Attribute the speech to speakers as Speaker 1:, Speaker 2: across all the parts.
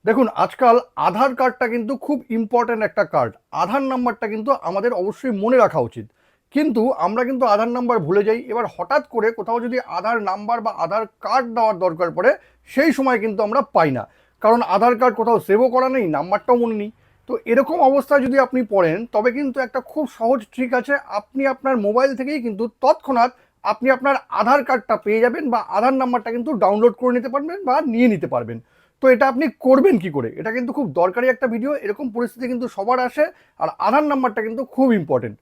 Speaker 1: দেখুন, আজকাল আধার কার্ডটা কিন্তু খুব ইম্পর্ট্যান্ট একটা কার্ড। আধার নাম্বারটা কিন্তু আমাদের অবশ্যই মনে রাখা উচিত। কিন্তু আমরা কিন্তু আধার নাম্বার ভুলে যাই। এবার হঠাৎ করে কোথাও যদি আধার নাম্বার বা আধার কার্ড দেওয়ার দরকার পড়ে, সেই সময় কিন্তু আমরা পাই না। কারণ আধার কার্ড কোথাও সেভও করা নেই, নাম্বারটাও মনে নেই। তো এরকম অবস্থায় যদি আপনি পড়েন, তবে কিন্তু একটা খুব সহজ ট্রিক আছে। আপনি আপনার মোবাইল থেকেই কিন্তু তৎক্ষণাৎ আপনি আপনার আধার কার্ডটা পেয়ে যাবেন, বা আধার নাম্বারটা কিন্তু ডাউনলোড করে নিতে পারবেন বা নিয়ে নিতে পারবেন। তো এটা আপনি করবেন কি করে? এটা কিন্তু খুব দরকারি একটা ভিডিও। এরকম পরিস্থিতি কিন্তু সবার আসে, আর আধার নাম্বারটা কিন্তু খুব ইম্পর্টেন্ট।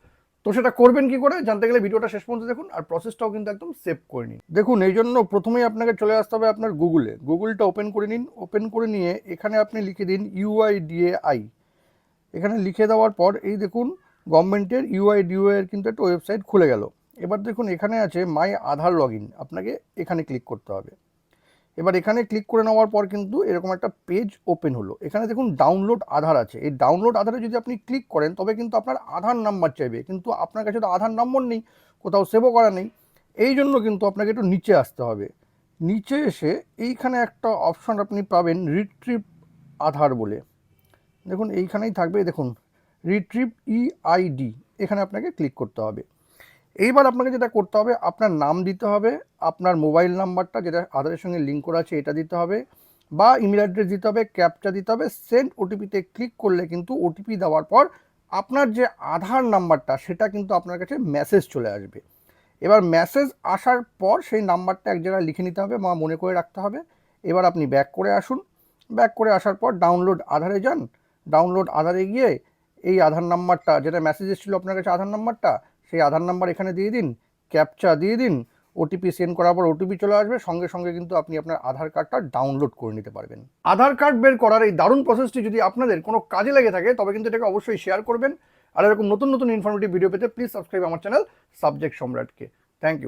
Speaker 1: তো সেটা করবেন কি করে জানতে গেলে ভিডিওটা শেষ পর্যন্ত দেখুন, আর প্রসেসটাও কিন্তু একদম সেভ করে নিন। দেখুন, এই জন্য প্রথমেই আপনাকে চলে আসতে হবে আপনার গুগলটা ওপেন করে নিন। ওপেন করে নিয়ে এখানে আপনি লিখে দিন ইউআইডিএআই। এখানে লিখে দেওয়ার পর এই দেখুন, গভর্নমেন্টের ইউআইডিএআই এর কিন্তু একটা ওয়েবসাইট খুলে গেল। এবার দেখুন, এখানে আছে মাই আধার লগ ইন, আপনাকে এখানে ক্লিক করতে হবে। এবার এখানে ক্লিক করে নেওয়ার পর কিন্তু এরকম একটা পেজ ওপেন হলো। এখানে দেখুন ডাউনলোড আধার আছে। এই ডাউনলোড আধারে যদি আপনি ক্লিক করেন, তবে কিন্তু আপনার আধার নাম্বার চাইবে, কিন্তু আপনার কাছে তো আধার নম্বর নেই, কোথাও সেভও করা নেই। এই জন্য কিন্তু আপনাকে একটু নিচে আসতে হবে। নিচে এসে এইখানে একটা অপশন আপনি পাবেন রিট্রিভ আধার বলে। দেখুন এইখানেই থাকবে, দেখুন রিট্রিভ ইআইডি, এখানে আপনাকে ক্লিক করতে হবে। এইবার আপনাকে যেটা করতে হবে, আপনার নাম দিতে হবে, আপনার মোবাইল নাম্বারটা যেটা আধারের সঙ্গে লিঙ্ক করা আছে এটা দিতে হবে, বা ইমেল অ্যাড্রেস দিতে হবে, ক্যাপচা দিতে হবে। সেন্ড ওটিপিতে ক্লিক করলে কিন্তু ওটিপি দেওয়ার পর আপনার যে আধার নাম্বারটা সেটা কিন্তু আপনার কাছে মেসেজ চলে আসবে। এবার মেসেজ আসার পর সেই নাম্বারটা এক জায়গায় লিখে নিতে হবে বা মনে করে রাখতে হবে। এবার আপনি ব্যাক করে আসুন। ব্যাক করে আসার পর ডাউনলোড আধারে যান। ডাউনলোড আধারে গিয়ে এই আধার নাম্বারটা, যেটা মেসেজ এসেছিলো আপনার কাছে আধার নাম্বারটা, সেই আধার নাম্বার এখানে দিয়ে দিন, ক্যাপচা দিয়ে দিন। ওটিপি সেন্ড করার পর ওটিপি চলে আসবে, সঙ্গে সঙ্গে কিন্তু আপনি আপনার আধার কার্ডটা ডাউনলোড করে নিতে পারবেন। আধার কার্ড বের করার এই দারুণ প্রসেসটি যদি আপনাদের কোনো কাজে লেগে থাকে, তবে কিন্তু এটাকে অবশ্যই শেয়ার করবেন। আর এরকম নতুন নতুন ইনফরমেটিভ ভিডিও পেতে প্লিজ সাবস্ক্রাইব আমার চ্যানেল সাবজেক্ট সম্রাটকে। Thank you.